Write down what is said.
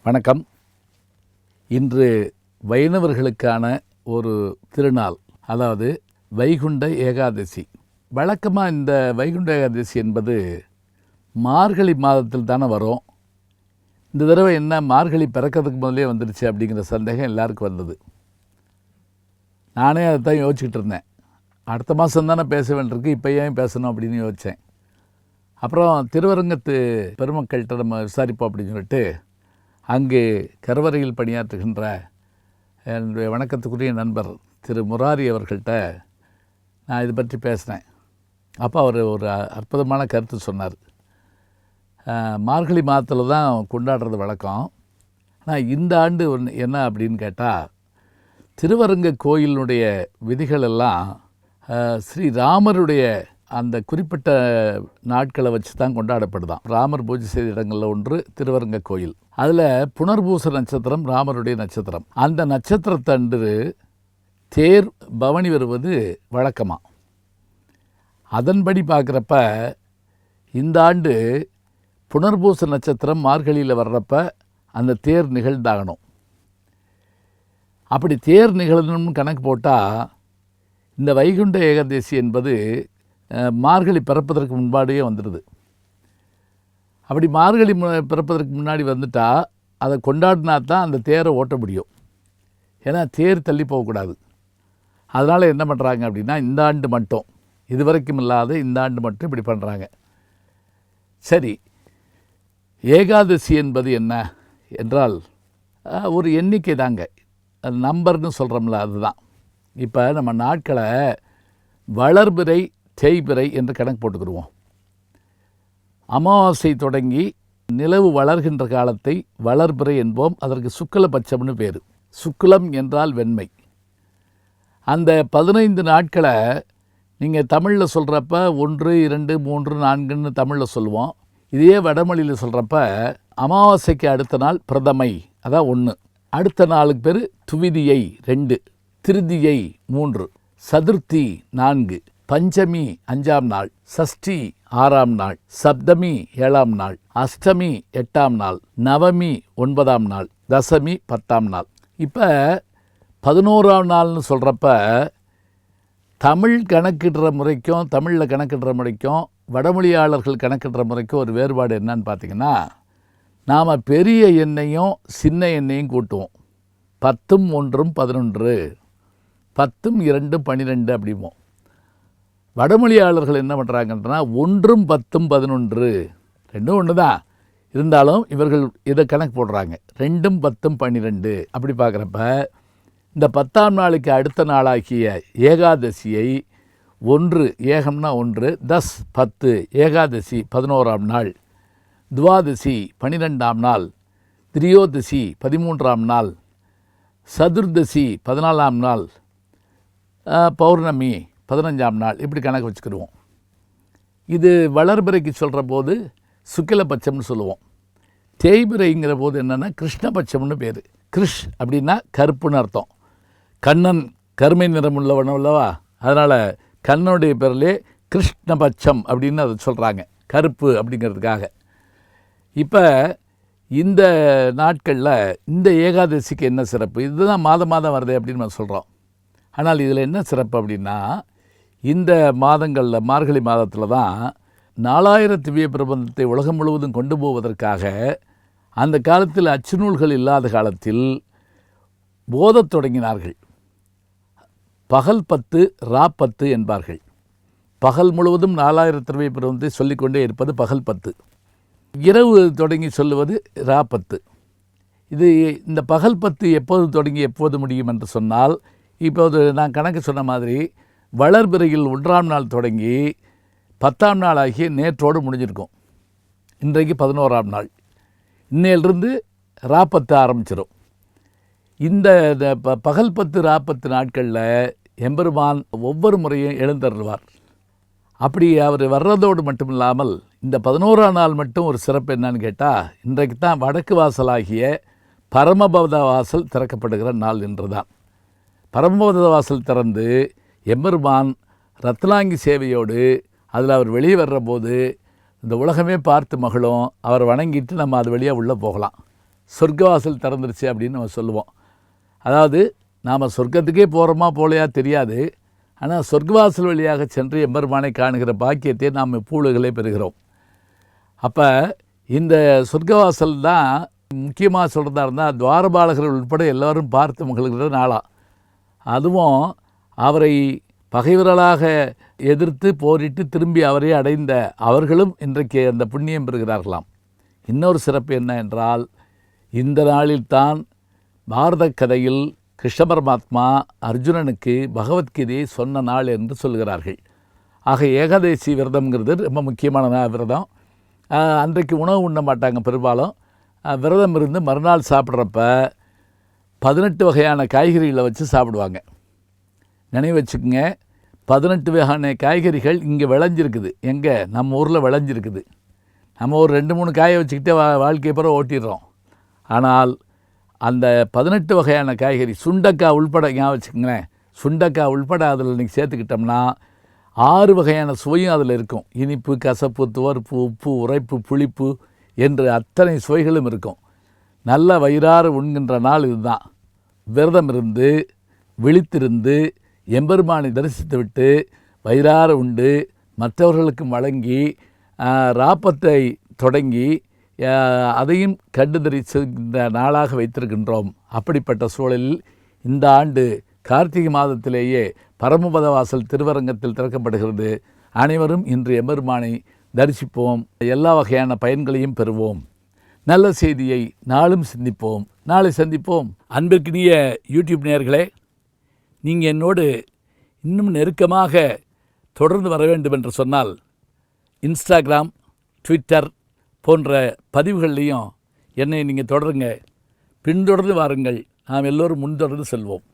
வணக்கம். இன்று வைணவர்களுக்கான ஒரு திருநாள், அதாவது வைகுண்ட ஏகாதசி. வழக்கமாக இந்த வைகுண்ட ஏகாதசி என்பது மார்கழி மாதத்தில் தானே வரும். இந்த தடவை என்ன மார்கழி பிறக்கிறதுக்கு முதலே வந்துடுச்சு அப்படிங்கிற சந்தேகம் எல்லாருக்கும் வந்தது. நானே அதை தான் யோசிச்சுக்கிட்டு இருந்தேன். அடுத்த மாதம் தானே பேச வேண்டியிருக்கு, இப்போ ஏன் பேசணும் அப்படின்னு யோசித்தேன். அப்புறம் திருவரங்கத்து பெருமக்கள்கிட்ட நம்ம விசாரிப்போம் அப்படின்னு சொல்லிட்டு அங்கே கருவறையில் பணியாற்றுகின்ற என்னுடைய வணக்கத்துக்குரிய நண்பர் திரு முராரி அவர்கள்ட்ட நான் இது பற்றி பேசினேன். அப்போ அவர் ஒரு அற்புதமான கருத்து சொன்னார். மார்கழி மாதத்தில் தான் கொண்டாடுறது வழக்கம். ஆனால் இந்த ஆண்டு என்ன அப்படின்னு கேட்டால், திருவரங்க கோயிலினுடைய விதிகள் எல்லாம் ஸ்ரீராமருடைய அந்த குறிப்பிட்ட நாட்களை வச்சு தான் கொண்டாடப்படுதான். ராமர் பூஜை செய்த இடங்களில் ஒன்று திருவரங்க கோயில். அதில் புனர்பூச நட்சத்திரம் ராமருடைய நட்சத்திரம். அந்த நட்சத்திரத்தன்று தேர் பவனி வருவது வழக்கமாக. அதன்படி பார்க்குறப்ப இந்த ஆண்டு புனர்பூச நட்சத்திரம் மார்கழியில் வர்றப்ப அந்த தேர் நிகழ்ந்தாகணும். அப்படி தேர் நிகழணும்னு கணக்கு போட்டால் இந்த வைகுண்ட ஏகாதசி என்பது மார்கழி பிறப்பதற்கு முன்பாடியே வந்துடுது. அப்படி மார்கழி பிறப்பதற்கு முன்னாடி வந்துட்டால் அதை கொண்டாடினா தான் அந்த தேரை ஓட்ட முடியும். ஏன்னா தேர் தள்ளி போகக்கூடாது. அதனால் என்ன பண்ணுறாங்க அப்படின்னா, இந்த ஆண்டு மட்டும், இதுவரைக்கும் இல்லாத இந்த ஆண்டு மட்டும் இப்படி பண்ணுறாங்க. சரி, ஏகாதசி என்பது என்ன என்றால் ஒரு எண்ணிக்கை தாங்க, அது நம்பர்னு சொல்கிறோம்ல, அதுதான். இப்போ நம்ம நாட்களை வளர்பிறை தேய்பிறை என்று கணக்கு போட்டுக்கிடுவோம். அமாவாசை தொடங்கி நிலவு வளர்கின்ற காலத்தை வளர்பிறை என்போம். அதற்கு சுக்லபட்சம்னு பேர். சுக்லம் என்றால் வெண்மை. அந்த 15 நாட்களை நீங்கள் தமிழில் சொல்கிறப்ப 1, 2, 3, 4ன்னு தமிழில் சொல்லுவோம். இதே வடமொழியில் சொல்கிறப்ப அமாவாசைக்கு அடுத்த நாள் பிரதமை, அதான் 1, அடுத்த நாளுக்கு பேர் துவிதியை 2, திருதியை 3, சதுர்த்தி 4, பஞ்சமி 5ஆம் நாள், சஷ்டி 6ஆம் நாள், சப்தமி 7ஆம் நாள், அஷ்டமி 8ஆம் நாள், நவமி 9ஆம் நாள், தசமி 10ஆம் நாள். இப்போ 11ஆம் நாள்னு சொல்கிறப்ப தமிழ் கணக்கிடுற முறைக்கும் தமிழில் கணக்கிடுற முறைக்கும் வடமொழியாளர்கள் கணக்கிடுற முறைக்கும் ஒரு வேறுபாடு என்னன்னு பார்த்தீங்கன்னா, நாம் பெரிய எண்ணையும் சின்ன எண்ணையும் கூட்டுவோம். 10ம் 1ம் 11, 10ம் 2ம் 12 அப்படிம்போம். வடமொழியாளர்கள் என்ன பண்ணுறாங்கன்னா, 1ம் 10ம் 11, ரெண்டும் ஒன்று தான், இருந்தாலும் இவர்கள் இதை கணக்கு போடுறாங்க. 2ம் 10ம் 12. அப்படி பார்க்குறப்ப இந்த 10ஆம் நாளுக்கு அடுத்த நாளாகிய ஏகாதசியை 1, ஏகம்னா 1, 10 ஏகாதசி 11ஆம் நாள், துவாதசி 12ஆம் நாள், திரியோதசி 13ஆம் நாள், சதுர்தசி 14ஆம் நாள், பௌர்ணமி 15ஆம் நாள், இப்படி கணக்கு வச்சுக்கிடுவோம். இது வளர்பிறைக்கு சொல்கிற போது சுக்கிலபட்சம்னு சொல்லுவோம். தேய்பிறைங்கிற போது என்னென்னா கிருஷ்ணபட்சம்னு பேர். கிருஷ் அப்படின்னா கருப்புன்னு அர்த்தம். கண்ணன் கருமை நிறம் உள்ளவன் அல்லவா, அதனால் கண்ணனுடைய பேரிலே கிருஷ்ணபட்சம் அப்படின்னு அதை சொல்கிறாங்க, கருப்பு அப்படிங்கிறதுக்காக. இப்போ இந்த நாட்களில் இந்த ஏகாதசிக்கு என்ன சிறப்பு? இதுதான் மாதம் மாதம் வருது அப்படின்னு நம்ம சொல்கிறோம். ஆனால் இதில் என்ன சிறப்பு அப்படின்னா, இந்த மாதங்களில் மார்கழி மாதத்தில் தான் 4000 திவ்ய பிரபந்தத்தை உலகம் முழுவதும் கொண்டு போவதற்காக அந்த காலத்தில் அச்சுநூல்கள் இல்லாத காலத்தில் போதத் தொடங்கினார்கள். பகல் 10 ரா 10 என்பார்கள். பகல் முழுவதும் 4000 திவ்ய பிரபந்தத்தை சொல்லிக்கொண்டே இருப்பது பகல் 10. இரவு தொடங்கி சொல்லுவது ரா 10. இது இந்த பகல் 10 எப்போது தொடங்கி எப்போது முடியும் என்று சொன்னால், இப்போது நான் கணக்கு சொன்ன மாதிரி வளர்பிறையில் 1ஆம் நாள் தொடங்கி 10ஆம் நாள் ஆகிய நேற்றோடு முடிஞ்சிருக்கும். இன்றைக்கு 11ஆம் நாள். இன்னையிலிருந்து ரா 10 ஆரம்பிச்சிடும். இந்த பகல் 10 ரா 10 நாட்களில் எம்பெருமான் ஒவ்வொரு முறையும் எழுந்தருள்வார். அப்படி அவர் வர்றதோடு மட்டும் இல்லாமல் இந்த 11ஆம் நாள் மட்டும் ஒரு சிறப்பு என்னன்னு கேட்டால், இன்றைக்கு தான் வடக்கு வாசலாகிய பரமபத வாசல் திறக்கப்படுகிற நாள் என்று தான். பரமபத வாசல் திறந்து எம்பெருமான் ரத்னாங்கி சேவையோடு அதில் அவர் வெளியே வர்ற போது இந்த உலகமே பார்த்து மகளும், அவர் வணங்கிட்டு நம்ம அது வழியாக உள்ளே போகலாம். சொர்க்கவாசல் திறந்துருச்சு அப்படின்னு நம்ம சொல்லுவோம். அதாவது நாம் சொர்க்கத்துக்கே போகிறோமா போலையா தெரியாது, ஆனால் சொர்க்கவாசல் வழியாக சென்று எம்பெருமானை காணுகிற பாக்கியத்தை நாம் எப்பொழுதுகளே பெறுகிறோம். அப்போ இந்த சொர்க்கவாசல் தான் முக்கியமாக சொல்கிறதா இருந்தால் துவாரபாலகர்கள் உட்பட எல்லோரும் பார்த்து மகிழ்கிற நாளாக, அதுவும் அவரை பகைவர்களாக எதிர்த்து போரிட்டு திரும்பி அவரை அடைந்த அவர்களும் இன்றைக்கு அந்த புண்ணியம் பெறுகிறார்களாம். இன்னொரு சிறப்பு என்ன என்றால், இந்த நாளில்தான் பாரத கதையில் கிருஷ்ண பரமாத்மா அர்ஜுனனுக்கு பகவத்கீதையை சொன்ன நாள் என்று சொல்கிறார்கள். ஆக ஏகாதசி விரதம்ங்கிறது ரொம்ப முக்கியமான விரதம். அன்றைக்கு உணவு உண்ண மாட்டாங்க பெரும்பாலும். விரதம் இருந்து மறுநாள் சாப்பிட்றப்ப 18 வகையான காய்கறிகளை வச்சு சாப்பிடுவாங்க. நினைவு வச்சுக்கோங்க, 18 வகையான காய்கறிகள் இங்கே விளைஞ்சிருக்குது. எங்கே? நம்ம ஊரில் விளைஞ்சிருக்குது. நம்ம ஒரு 2-3 காயை வச்சுக்கிட்டே வாழ்க்கையை பிற ஓட்டிடுறோம். ஆனால் அந்த 18 வகையான காய்கறி, சுண்டக்காய் உள்பட ஞாபகம் வச்சுக்கோங்களேன், சுண்டக்காய் உள்பட அதில் இன்றைக்கி சேர்த்துக்கிட்டோம்னா 6 வகையான சுவையும் அதில் இருக்கும். இனிப்பு, கசப்பு, துவர்ப்பு, உப்பு, உரைப்பு, புளிப்பு என்று அத்தனை சுவைகளும் இருக்கும். நல்ல வயிறார உண்கின்ற நாள் இதுதான். விரதம் இருந்து விழித்திருந்து எம்பெருமானை தரிசித்து விட்டு வயிறார உண்டு மற்றவர்களுக்கும் வழங்கி ராப்பத்தை தொடங்கி அதையும் கண்டு தரிசிக்கின்ற நாளாக வைத்திருக்கின்றோம். அப்படிப்பட்ட சூழலில் இந்த ஆண்டு கார்த்திகை மாதத்திலேயே பரமபத வாசல் திருவரங்கத்தில் திறக்கப்படுகிறது. அனைவரும் இன்று எம்பெருமானை தரிசிப்போம், எல்லா வகையான பயன்களையும் பெறுவோம். நல்ல செய்தியை நாளும் சிந்திப்போம், நாளை சந்திப்போம். அன்பிற்கினிய யூடியூப் நேயர்களே, நீங்கள் என்னோடு இன்னும் நெருக்கமாக தொடர்ந்து வர வேண்டும் என்று சொன்னால் இன்ஸ்டாகிராம், ட்விட்டர் போன்ற பதிவுகள்லையும் என்னை நீங்கள் தொடருங்க. பின்தொடர்ந்து வாருங்கள். நாம் எல்லோரும் முன்தொடர்ந்து செல்வோம்.